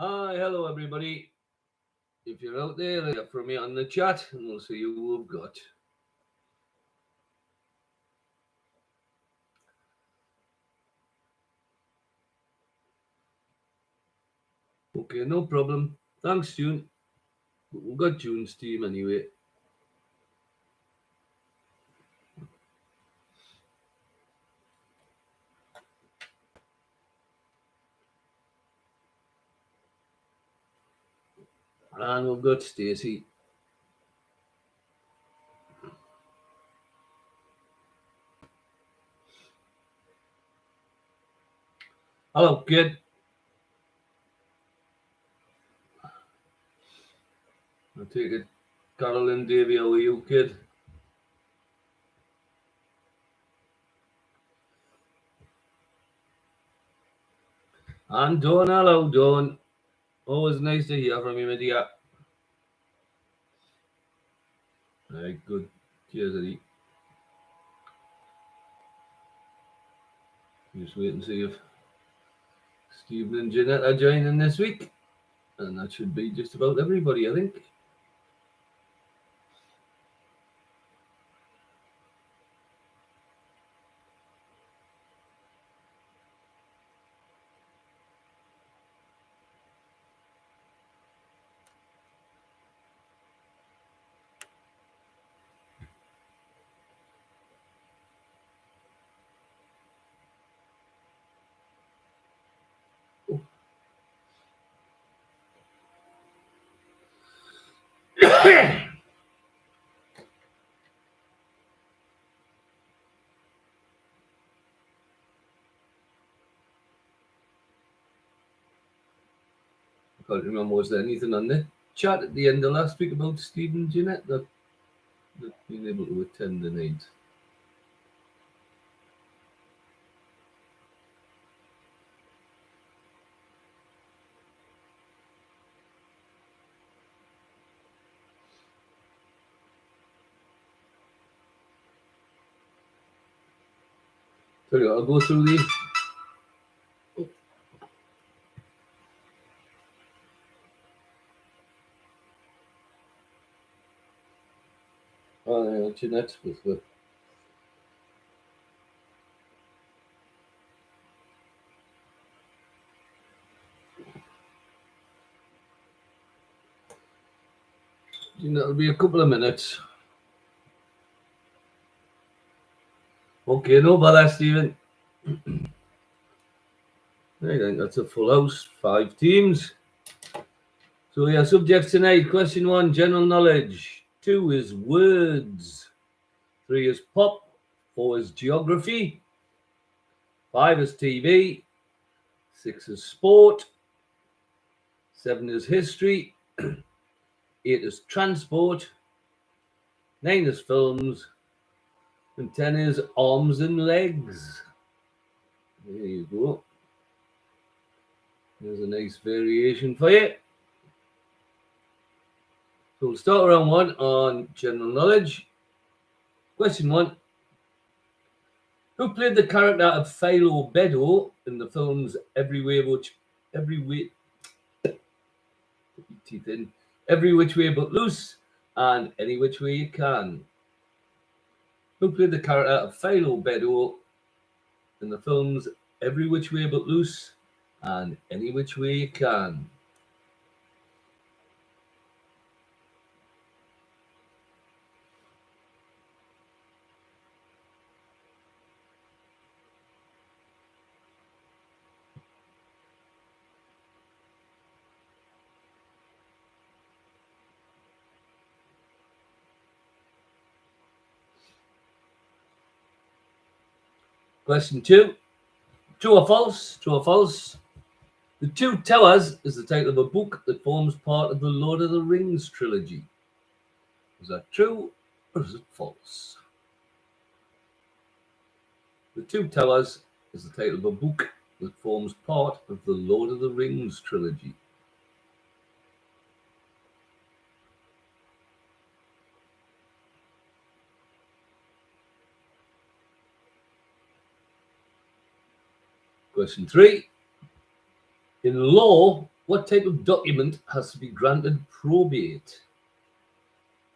Hi, hello everybody. If you're out there, hear from me on the chat and we'll see who we've got. Okay, no problem. Thanks, June. We've got June's team anyway. And we've got Stacey. Hello, kid. I take it, Carolyn Davy, how are you, kid? And Dawn, hello, Dawn. Always nice to hear from you, my dear. Right, good. Cheers, Eddie. Just wait and see if Stephen and Jeanette are joining this week. And that should be just about everybody, I think. I can't remember, was there anything on the chat at the end of last week about Stephen and Jeanette that being able to attend the night? Sorry, I'll go through the. Oh, yeah, Jeanette with the. It'll be a couple of minutes. Okay, no bother, Stephen. I think that's a full house, 5 teams. So yeah, subjects tonight. Question 1, general knowledge. 2 is words. 3 is pop. 4 is geography. 5 is TV. 6 is sport. 7 is history. 8 is transport. 9 is films. And 10 is arms and legs. There you go. There's a nice variation for you. So we'll start round 1 on general knowledge. Question 1. Who played the character of Philo Beddoe in the films Every Which Way But Loose and Any Which Way You Can? Who played the character of Philo Beddoe in the films Every Which Way But Loose and Any Which Way You Can? Question 2. True or false? True or false? The Two Towers is the title of a book that forms part of the Lord of the Rings trilogy. Is that true or is it false? The Two Towers is the title of a book that forms part of the Lord of the Rings trilogy. Question 3. In law, What type of document has to be granted probate?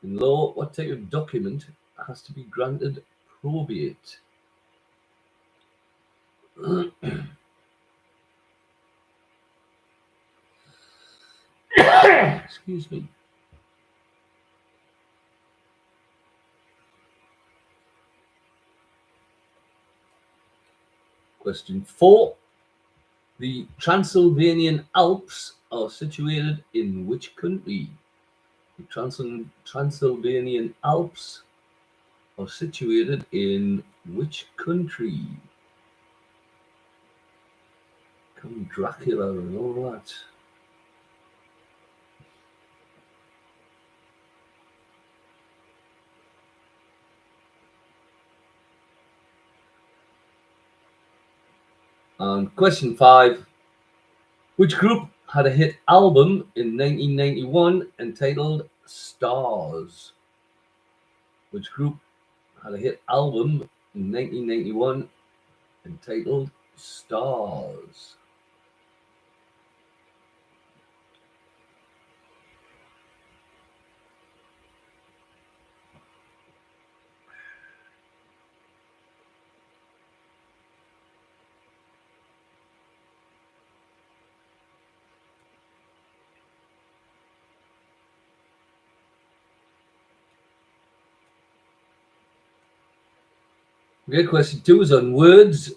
In law, what type of document has to be granted probate? Excuse me. Question 4. The Transylvanian Alps are situated in which country? The Transylvanian Alps are situated in which country? Count Dracula and all that. And question 5. Which group had a hit album in 1991 entitled Stars? Which group had a hit album in 1991 entitled Stars? Okay, question 2 is on words.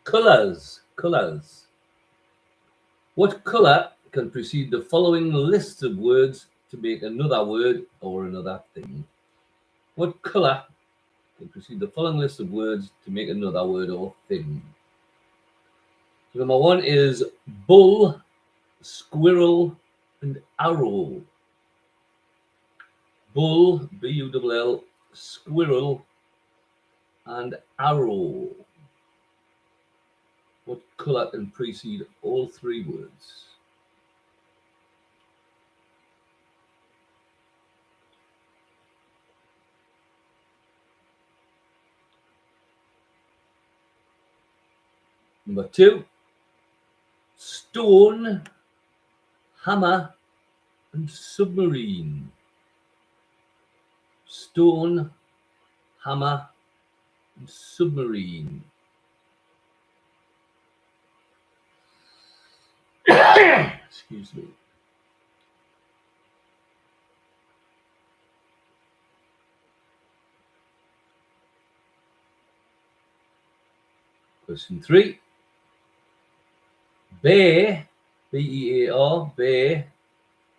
Colors. What color can precede the following list of words to make another word or another thing? What color can precede the following list of words to make another word or thing? So number 1 is bull, squirrel, and arrow. Bull, B-U-L-L, squirrel, and arrow. What color can precede all 3 words? Number 2, stone, hammer, and submarine. Stone, hammer, and submarine. Excuse me. Question 3. Bear, B-E-A-R, bear,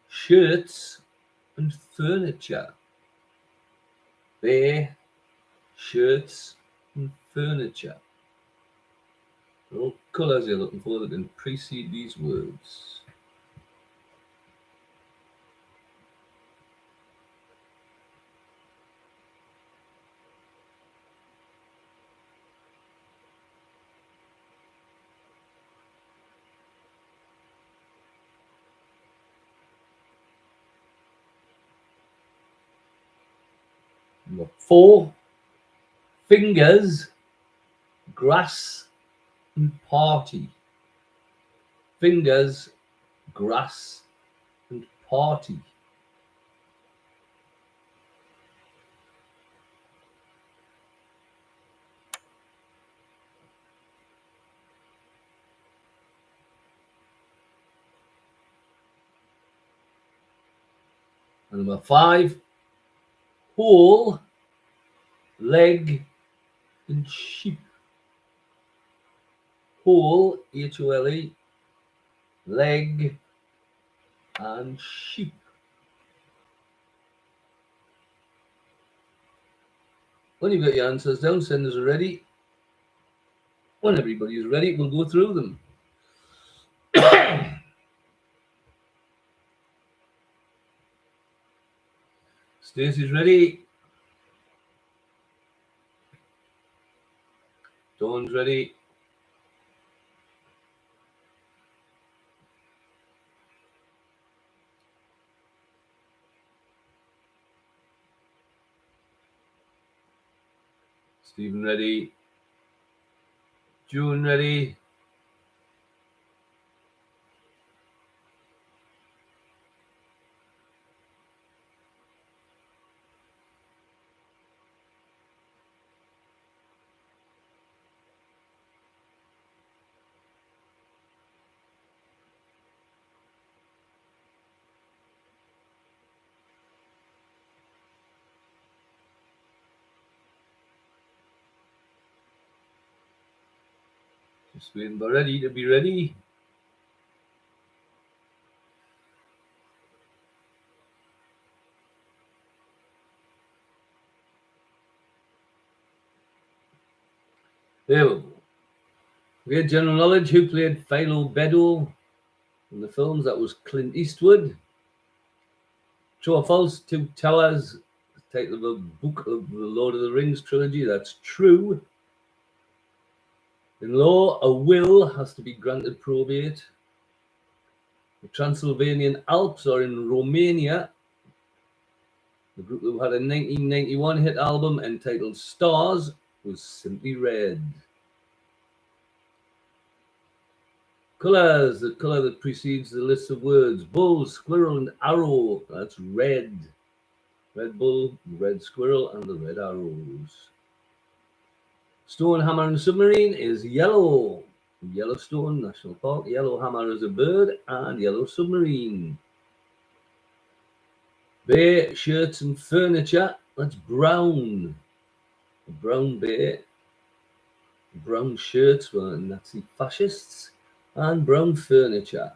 shirts, and furniture. Bear, shirts, and furniture. What colours you're looking for that can precede these words? Number 4, fingers, grass, and party. Fingers, grass, and party. And number 5, whole, leg, and sheep. Whole, H-O-L-E, leg, and sheep. When you've got your answers down, senders are ready. When everybody is ready, we'll go through them. Stacey's ready. Dawn's ready. Stephen ready. June ready. Just waiting for ready to be ready. There we go. Okay, general knowledge. Who played Philo Beddoe in the films? That was Clint Eastwood. True or false? Two Towers, the title of a book of the Lord of the Rings trilogy. That's true. In law, a will has to be granted probate. The Transylvanian Alps are in Romania. The group who had a 1991 hit album entitled Stars was Simply Red. Colors, the color that precedes the list of words. Bull, squirrel, and arrow. That's red. Red bull, red squirrel, and the red arrows. Stone, hammer, and submarine is yellow. Yellowstone National Park. Yellow hammer is a bird, and yellow submarine. Bear, shirts, and furniture. That's brown. A brown bear. Brown shirts were Nazi fascists, and brown furniture.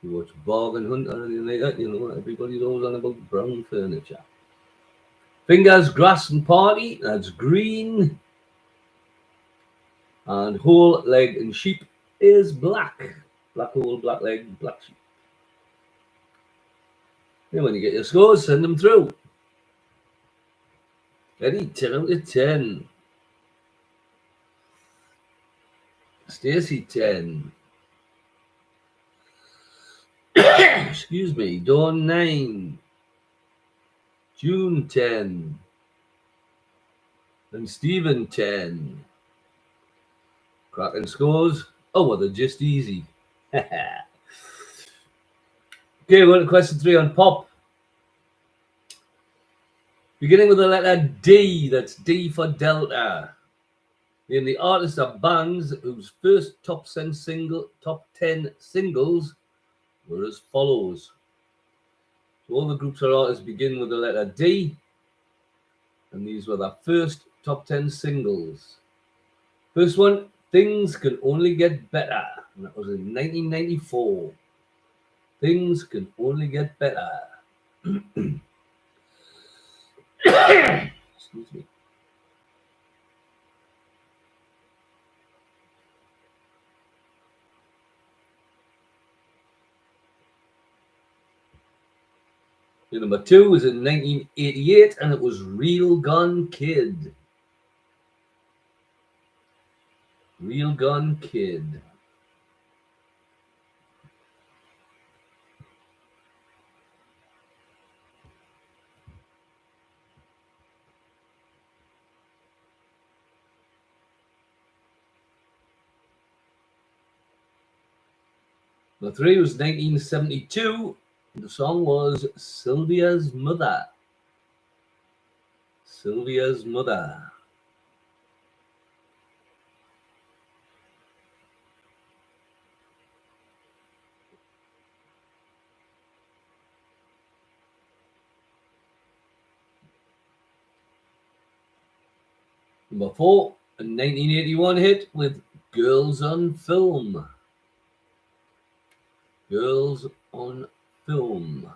You watch Bargain Hunt or anything like that, you know, everybody's always on about brown furniture. Fingers, grass, and party. That's green. And whole leg and sheep is black. Black whole, black leg, black sheep. And when you get your scores, send them through. Ready? 10 out of 10. Stacey, 10. Excuse me. Dawn, 9. June, 10. And Stephen, 10. Cracking scores. Oh, well, they're just easy. Okay, we're on to question 3 on pop. Beginning with the letter D, that's D for Delta. Name the artists of bands whose first top 10 singles were as follows. So all the groups or artists begin with the letter D, and these were their first top 10 singles. First one, Things Can Only Get Better, and that was in 1994. Things Can Only Get Better. Excuse me. Number 2 was in 1988, and it was Real Gun Kid. Real Gun Kid. Number 3 was 1972. The song was Sylvia's Mother. Sylvia's Mother. Number 4, a 1981 hit with Girls on Film. Girls on Film.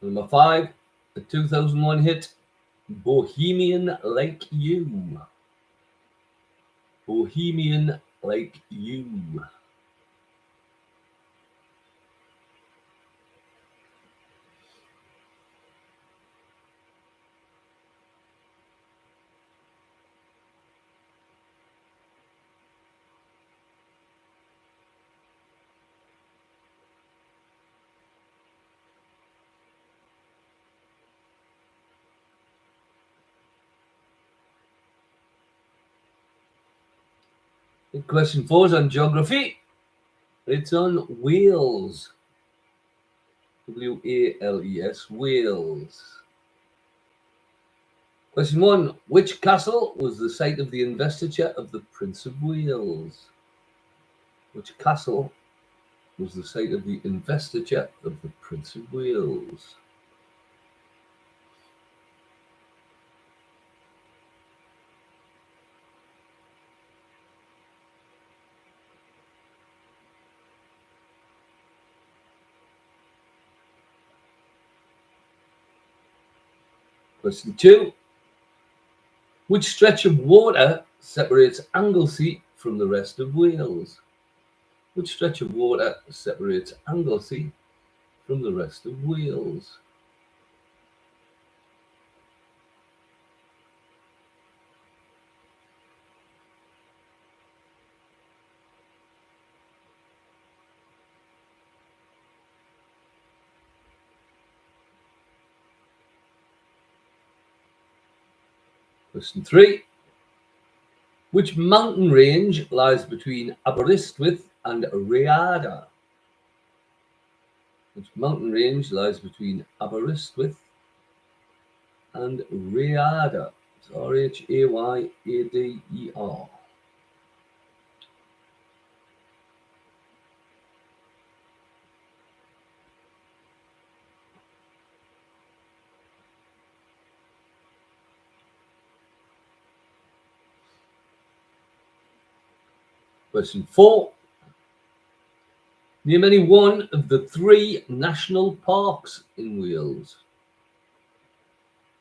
Number 5, the 2001 hit Bohemian Like You. Bohemian Like You. Question 4 is on geography. It's on Wales. Wales, Wales. Question 1. Which castle was the site of the investiture of the Prince of Wales? Which castle was the site of the investiture of the Prince of Wales? Question 2. Which stretch of water separates Anglesey from the rest of Wales? Which stretch of water separates Anglesey from the rest of Wales? Question 3. Which mountain range lies between Aberystwyth and Rhaeadr? Which mountain range lies between Aberystwyth and Rhaeadr? It's Rhayader. Question 4. Name any one of the 3 national parks in Wales.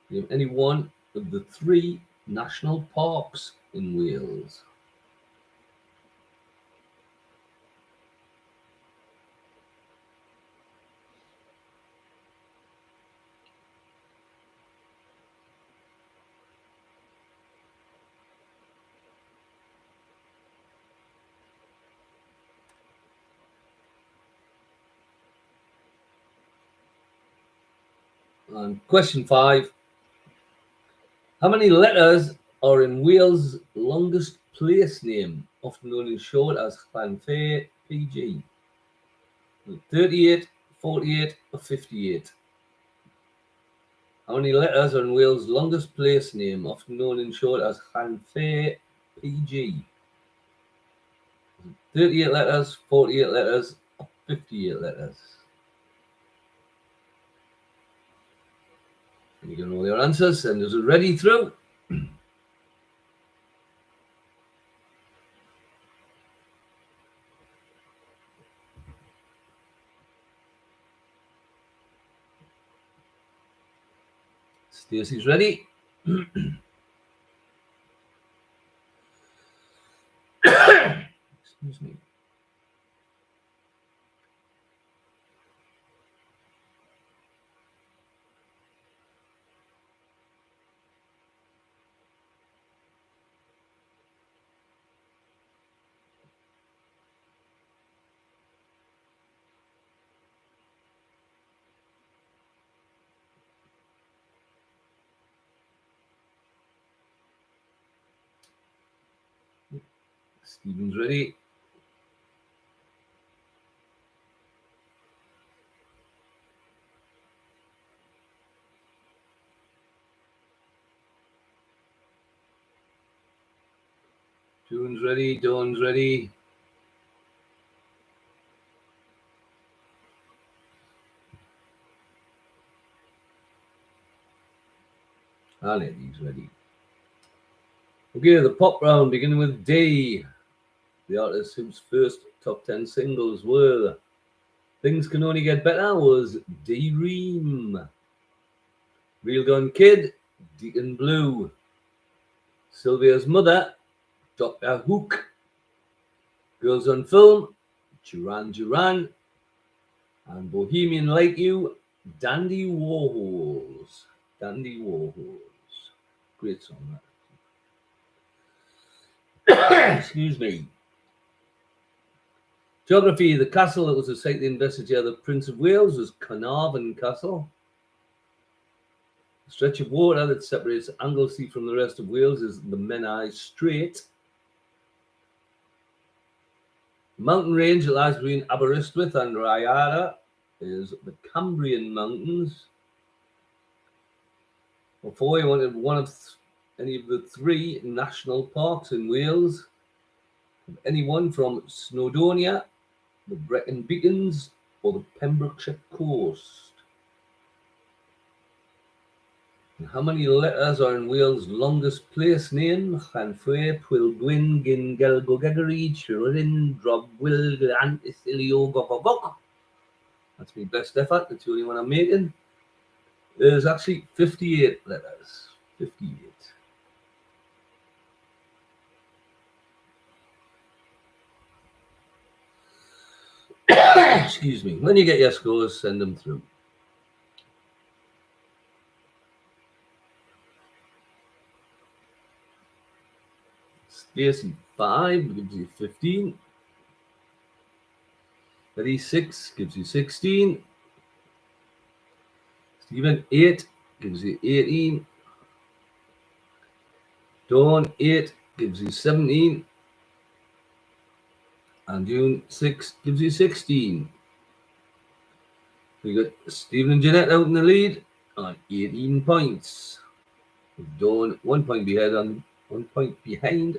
Name any one of the 3 national parks in Wales. And question 5. How many letters are in Wales' longest place name, often known in short as Llanfair PG? 38, 48, or 58? How many letters are in Wales' longest place name, often known in short as Llanfair PG? 38 letters, 48 letters, or 58 letters? And you can know your answers, and is it ready through? Stacey's ready. Excuse me. Stephen's ready. June's ready. Dawn's ready. And Eddie's ready. Okay, the pop round, beginning with D. The artist whose first top 10 singles were Things Can Only Get Better was D-Ream. Real Gun Kid, Deacon Blue. Sylvia's Mother, Dr. Hook. Girls on Film, Duran Duran. And Bohemian Like You, Dandy Warhols. Dandy Warhols. Great song, that. Excuse me. Geography. The castle that was the site of the investiture of the Prince of Wales was Carnarvon Castle. The stretch of water that separates Anglesey from the rest of Wales is the Menai Strait. The mountain range that lies between Aberystwyth and Rhaeadr is the Cambrian Mountains. Before, he wanted one of any of the 3 national parks in Wales. Anyone from Snowdonia, the Brecon Beacons, or the Pembrokeshire Coast. And how many letters are in Wales' longest place name? Llanfair, Pwllgwyn, Gingel, Gogegri, Chirin, Drobwyl, Antisilio, Gogogok. That's my best effort. That's the only one I'm making. There's actually 58 letters. 58. Excuse me. When you get your scores, send them through. Stacey 5 gives you 15. Eddie 6 gives you 16. Stephen 8 gives you 18. Dawn 8 gives you 17. And June 6 gives you 16. We got Stephen and Jeanette out in the lead on 18 points. Dawn 1 point behind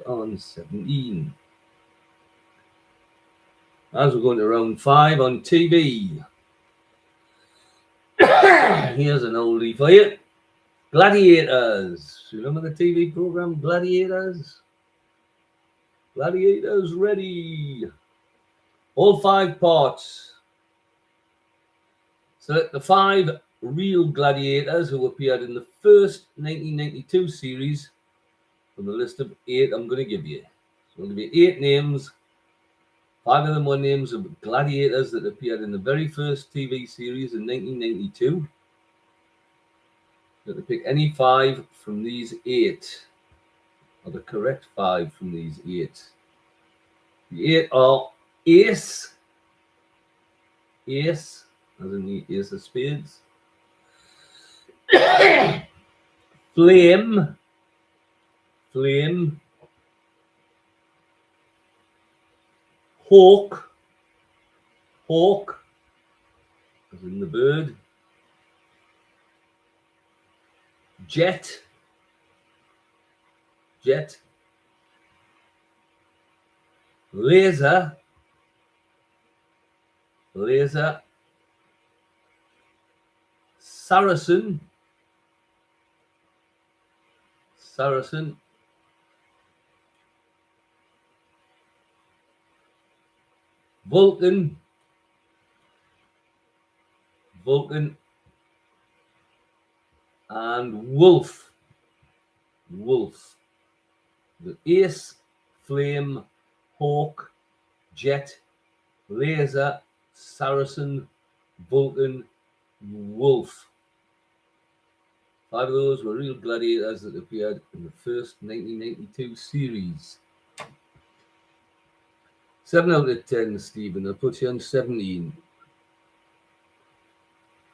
on 17. As we're going to round 5 on TV. Here's an oldie for you. Gladiators. Remember the TV program Gladiators? Gladiators ready. All 5 parts. Select the 5 real gladiators who appeared in the first 1992 series from the list of 8 I'm going to give you. So I'm going to give you 8 names. 5 of them were names of gladiators that appeared in the very first TV series in 1992. You have to pick any 5 from these 8. Or the correct 5 from these 8. The 8 are Ace, as in the Ace of Spades. Flame. Hawk, as in the bird. Jet. Laser. Saracen. Vulcan. And Wolf. The Ace, Flame, Hawk, Jet, Laser, Saracen, Vulcan, Wolf. 5 of those were real gladiators that appeared in the first 1992 series. 7 out of 10, Stephen. I'll put you on 17.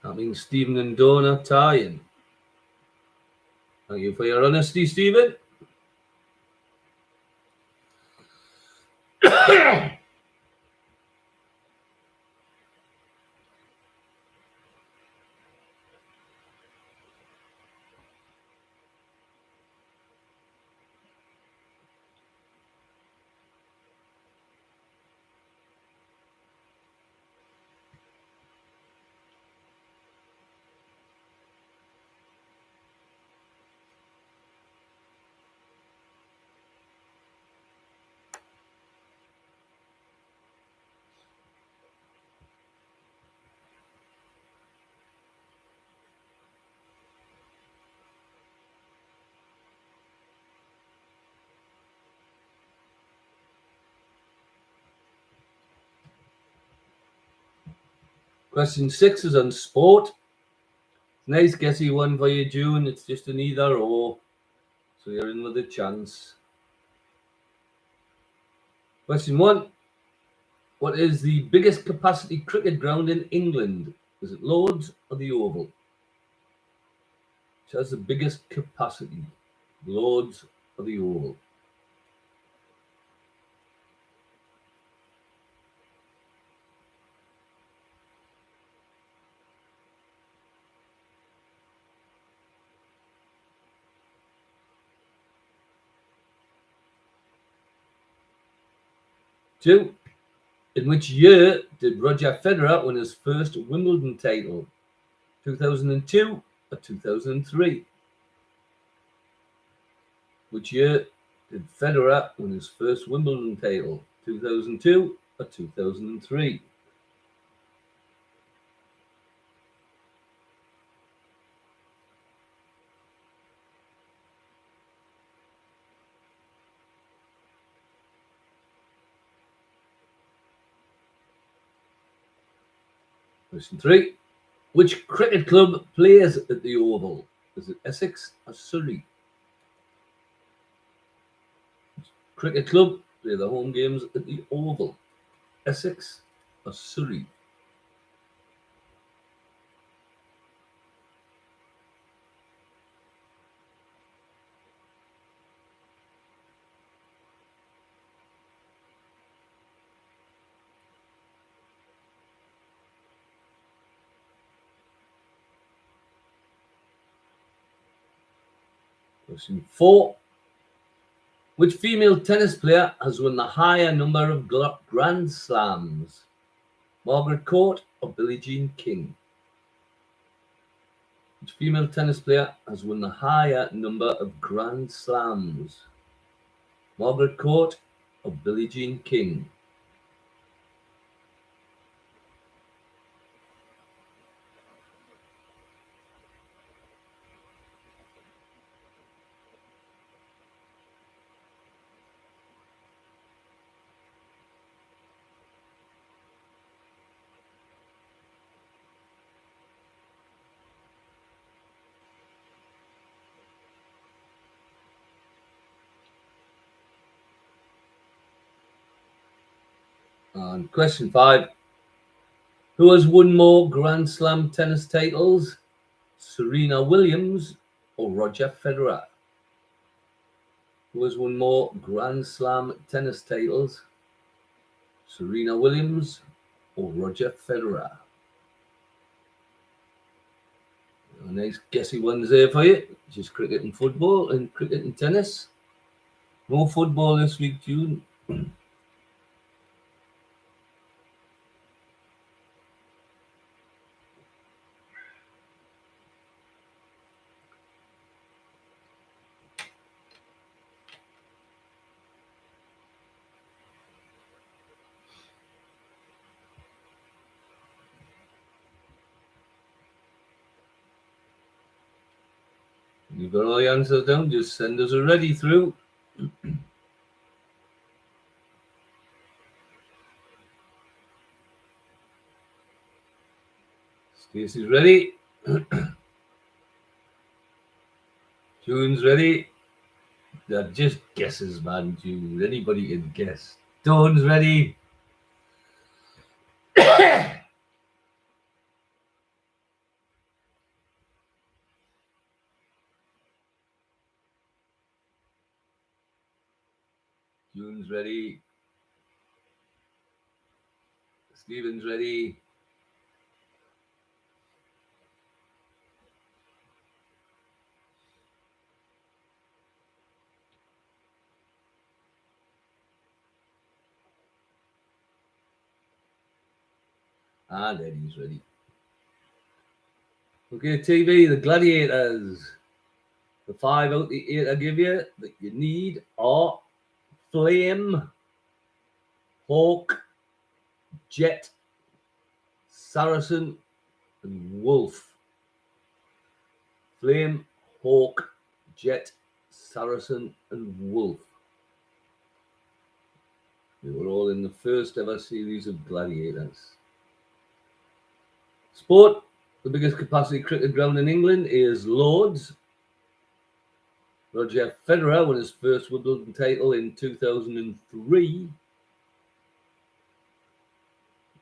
That means Stephen and Dawn are tying. Thank you for your honesty, Stephen. Question 6 is on sport. Nice guessy one for you, June. It's just an either or. So you're in with a chance. Question 1. What is the biggest capacity cricket ground in England? Is it Lord's or the Oval? Which has the biggest capacity? Lord's or the Oval? 2. In which year did Roger Federer win his first Wimbledon title? 2002 or 2003? Which year did Federer win his first Wimbledon title? 2002 or 2003? Question 3. Which cricket club plays at the Oval? Is it Essex or Surrey? Cricket club play their home games at the Oval. Essex or Surrey? Question 4. Which female tennis player has won the higher number of Grand Slams? Margaret Court or Billie Jean King? Which female tennis player has won the higher number of Grand Slams? Margaret Court or Billie Jean King? And question 5. Who has won more Grand Slam tennis titles? Serena Williams or Roger Federer? Who has won more Grand Slam tennis titles? Serena Williams or Roger Federer? A nice guessy ones there for you. Just cricket and football and cricket and tennis. No football this week, June. You've got all the answers down, just send us a ready through. Stacey's ready. June's ready. They're just guesses, man, June. Anybody can guess. Dawn's ready. June's ready. Stephen's ready. And Eddie's ready. Okay, TV, the Gladiators. The 5 out the 8 I give you that you need are Flame, Hawk, Jet, Saracen, and Wolf. Flame, Hawk, Jet, Saracen, and Wolf. They were all in the first ever series of Gladiators. Sport. The biggest capacity cricket ground in England is Lord's. Roger Federer won his first Wimbledon title in 2003.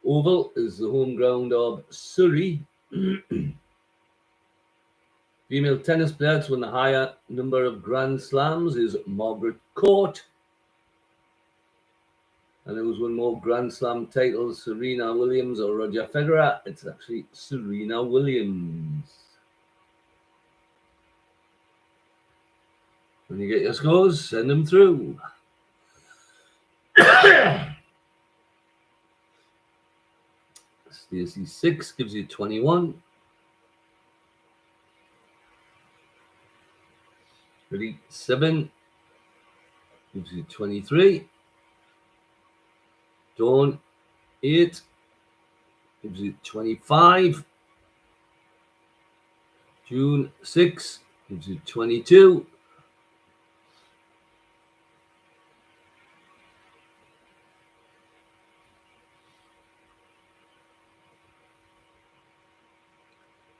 Oval is the home ground of Surrey. Female tennis player to win the higher number of Grand Slams is Margaret Court. And there was one more Grand Slam title, Serena Williams or Roger Federer. It's actually Serena Williams. When you get your scores, send them through. Stacey 6 gives you 21. Ready? 7 gives you 23. Dawn 8 gives you 25. June 6 gives you 22.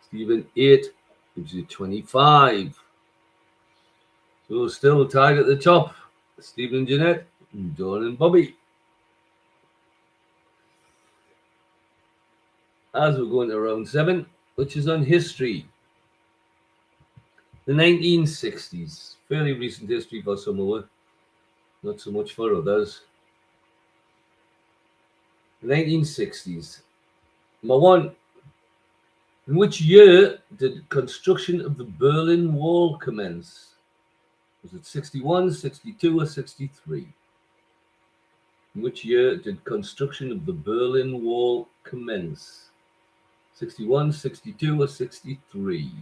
Stephen 8 gives you 25. So still tied at the top. Stephen and Jeanette, and Dawn and Bobby. As we're going to round 7, which is on history. The 1960s. Fairly recent history for some of it. Not so much for others. The 1960s. Number 1. In which year did construction of the Berlin Wall commence? Was it 61, 62, or 63? In which year did construction of the Berlin Wall commence? 61, 62, or 63?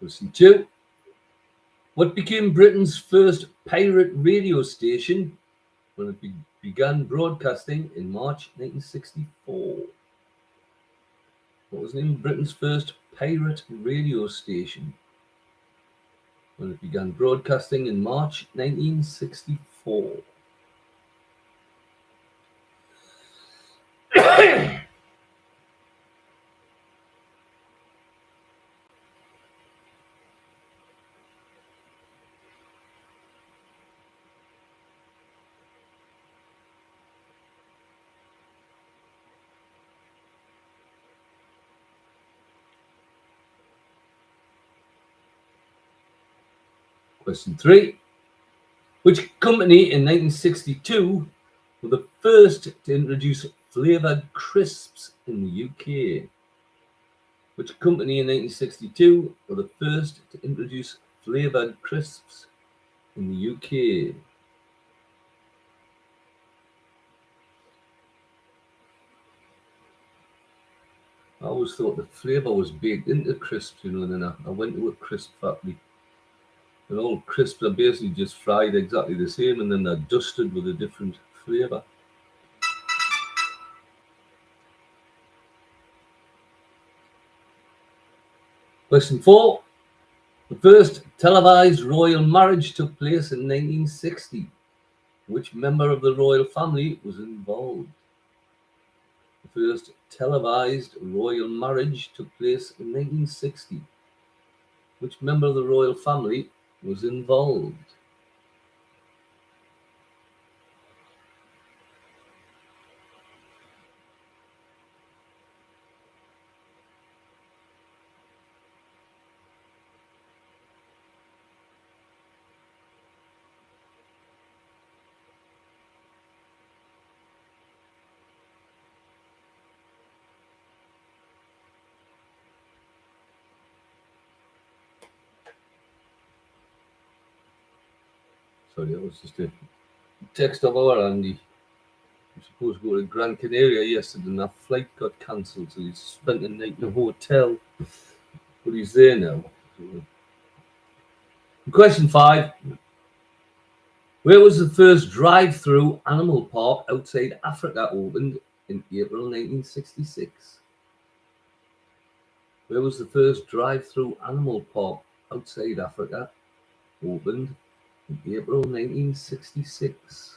Question 2. What became Britain's first pirate radio station when it began broadcasting in March 1964? What was named Britain's first pirate radio station when it began broadcasting in March 1964? Question 3. Which company in 1962 were the first to introduce flavoured crisps in the UK? Which company in 1962 were the first to introduce flavoured crisps in the UK? I always thought the flavour was baked into crisps, and then I went to a crisp factory. And all crisps are basically just fried exactly the same, and then they're dusted with a different flavour. Question 4. The first televised royal marriage took place in 1960. Which member of the royal family was involved? The first televised royal marriage took place in 1960. Which member of the royal family was involved? Sorry, that was just a text of our Andy. He was supposed to go to Gran Canaria yesterday, and that flight got cancelled, so he spent the night in a hotel. But he's there now. Question 5. Where was the first drive-through animal park outside Africa opened in April 1966? Where was the first drive-through animal park outside Africa opened in April 1966?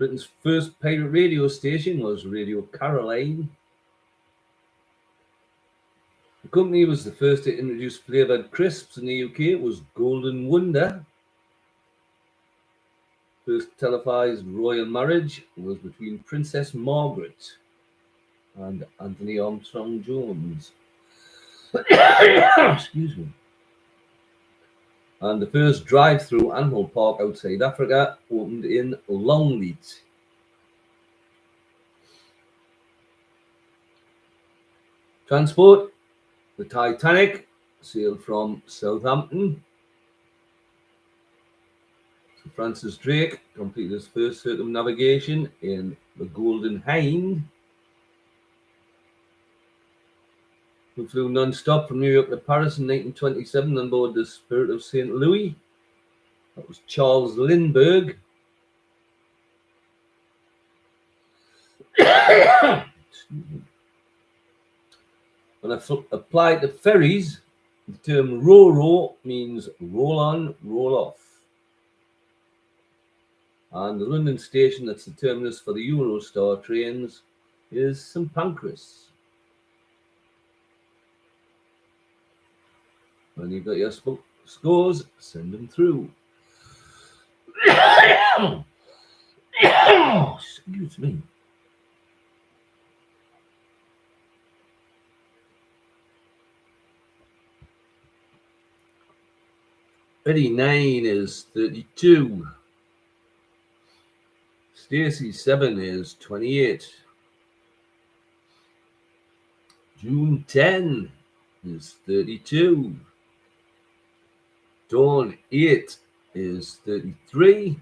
Britain's first pirate radio station was Radio Caroline. The company was the first to introduce flavoured crisps in the UK. It was Golden Wonder. First televised royal marriage was between Princess Margaret and Anthony Armstrong Jones. Excuse me. And the first drive-through animal park outside Africa opened in Longleat. Transport. The Titanic sailed from Southampton. Sir Francis Drake completed his first circumnavigation in the Golden Hind, who flew non-stop from New York to Paris in 1927 on board the Spirit of St. Louis. That was Charles Lindbergh. When applied to ferries, the term ro-ro means roll on, roll off. And the London station that's the terminus for the Eurostar trains is St Pancras. When you've got your scores, send them through. Excuse me. Eddie 9 is 32. Stacey 7 is 28. June 10 is 32. Dawn 8 is 33.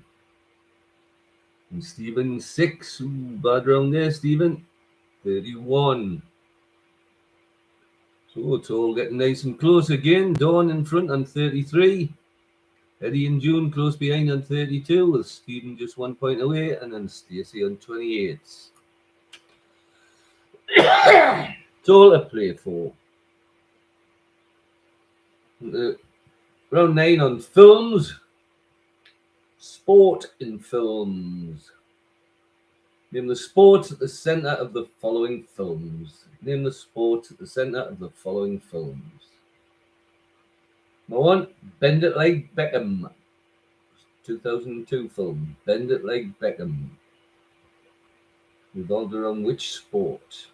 And Stephen 6, bad round there, Stephen, 31. So it's all getting nice and close again. Dawn in front on 33. Eddie and June close behind on 32, with Stephen just 1 point away, and then Stacey on 28. It's all to play for. Round 9 on films. Sport in films. Name the sport at the centre of the following films. Name the sport at the centre of the following films. Number 1, Bend It Like Beckham. 2002 film, Bend It Like Beckham. Revolved around which sport?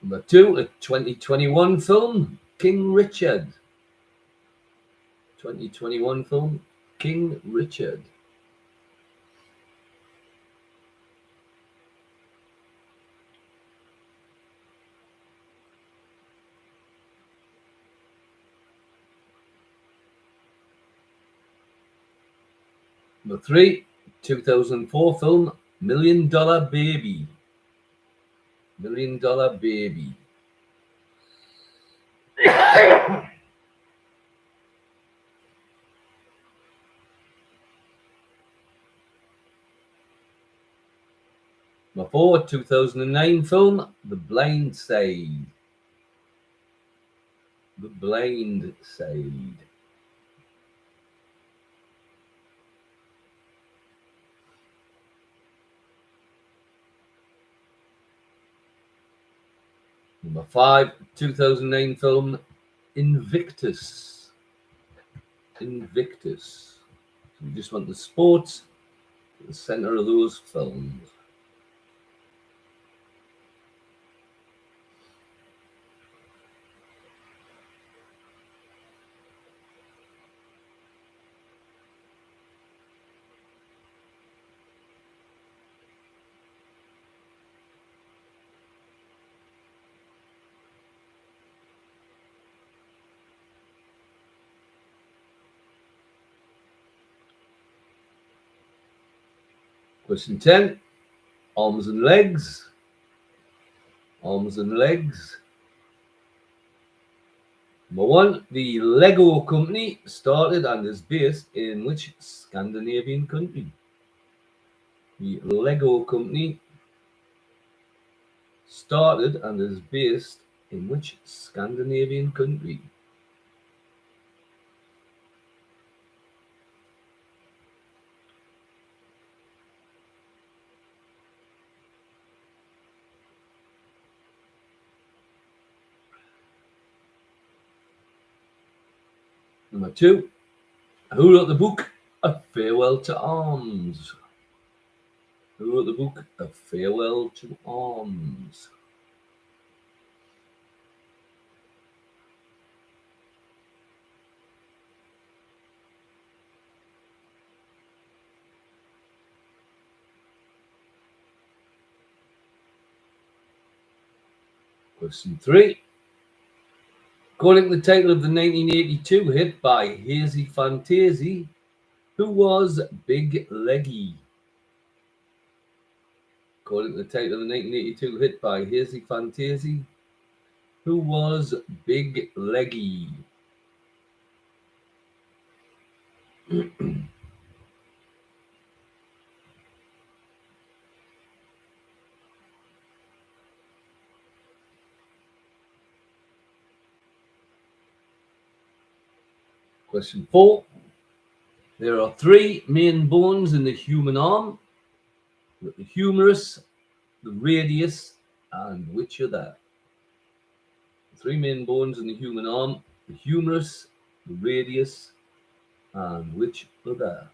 Number 2, a 2021 film, King Richard. 2021 film, King Richard. Number 3, 2004 film, $1 Million Baby. $1 Million Baby. Number 4, 2009 film, The Blind Side. The Blind Side. Number 5, 2009 film, Invictus. Invictus. So we just want the sports at the centre of those films. Question 10, arms and legs. Arms and legs. Number 1, the Lego company started and is based in which Scandinavian country? The Lego company started and is based in which Scandinavian country? Number 2. Who wrote the book A Farewell to Arms? Who wrote the book A Farewell to Arms? Question 3. According to the title of the 1982 hit by Hazy Fantasy, who was Big Leggy? According to the title of the 1982 hit by Hazy Fantasy, who was Big Leggy? Question 4. There are 3 main bones in the human arm: the humerus, the radius, and which are there? 3 main bones in the human arm: the humerus, the radius, and which are there?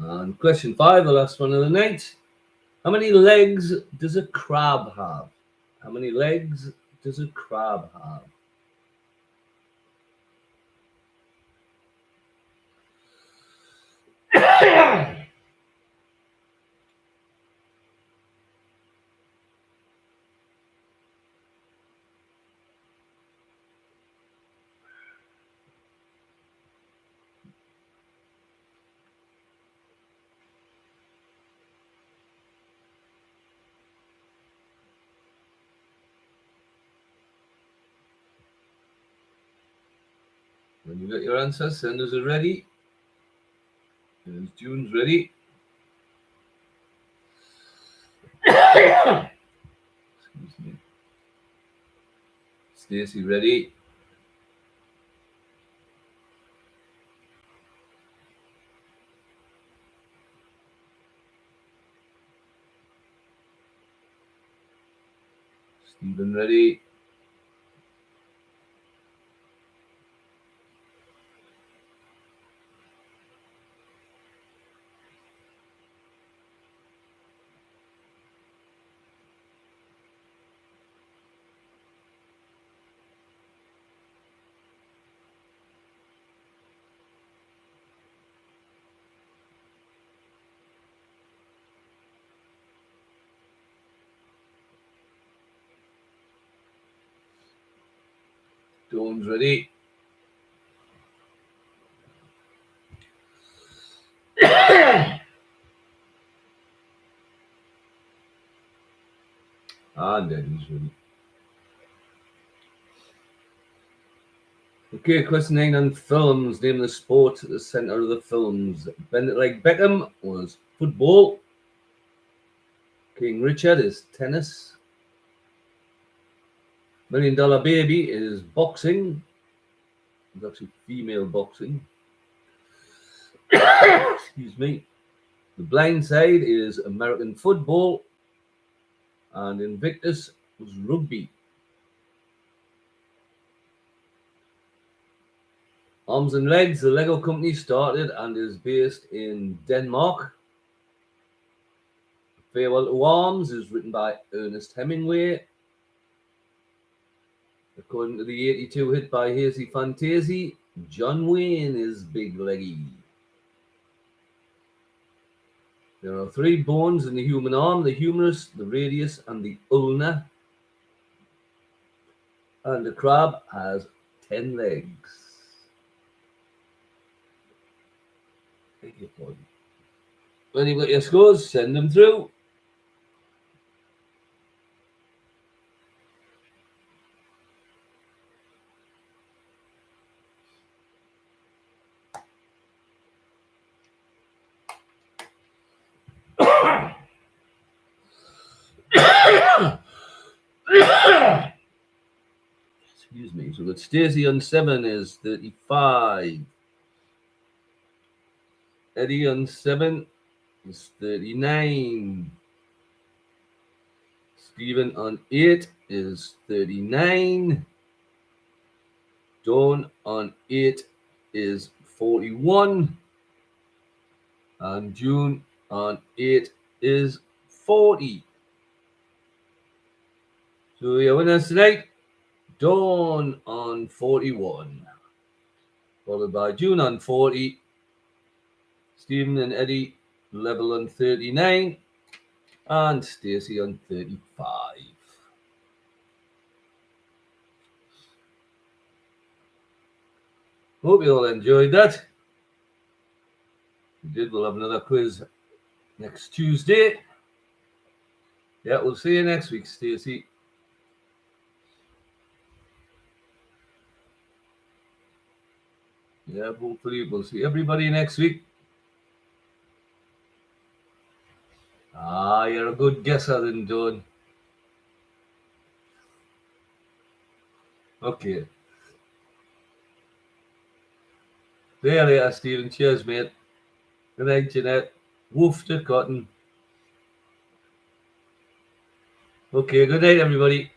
And question 5, the last one of the night. How many legs does a crab have? How many legs does a crab have? When you get your answers, senders are ready. There's June's ready. Excuse me. Stacey ready. Stephen ready. Dawn's ready. And Eddie's ready. Okay, question 9 on films. Name the sport at the centre of the films. Bend It Like Beckham was football. King Richard is tennis. $1 Million Baby is boxing. It's actually female boxing. Excuse me. The Blind Side is American football. And Invictus was rugby. Arms and Legs, the Lego company, started and is based in Denmark. Farewell to Arms is written by Ernest Hemingway. According to the 82 hit by Hazy Fantasy, John Wayne is Big Leggy. There are 3 bones in the human arm: the humerus, the radius, and the ulna. And the crab has 10 legs. When you've got your scores, send them through. Excuse me. So that Stacey on 7 is 35. Eddie on 7 is 39. Stephen on 8 is 39. Dawn on 8 is 41. And June on 8 is 40. So your winners tonight, Dawn on 41. Followed by June on 40. Stephen and Eddie level on 39. And Stacey on 35. Hope you all enjoyed that. If you did, we'll have another quiz next Tuesday. Yeah, we'll see you next week, Stacey. Yeah, hopefully we'll see everybody next week. You're a good guesser then, Dawn. Okay. There you are, Stephen. Cheers, mate. Good night, Jeanette. Woof to cotton. Okay, good night, everybody.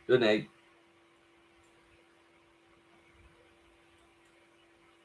Good night.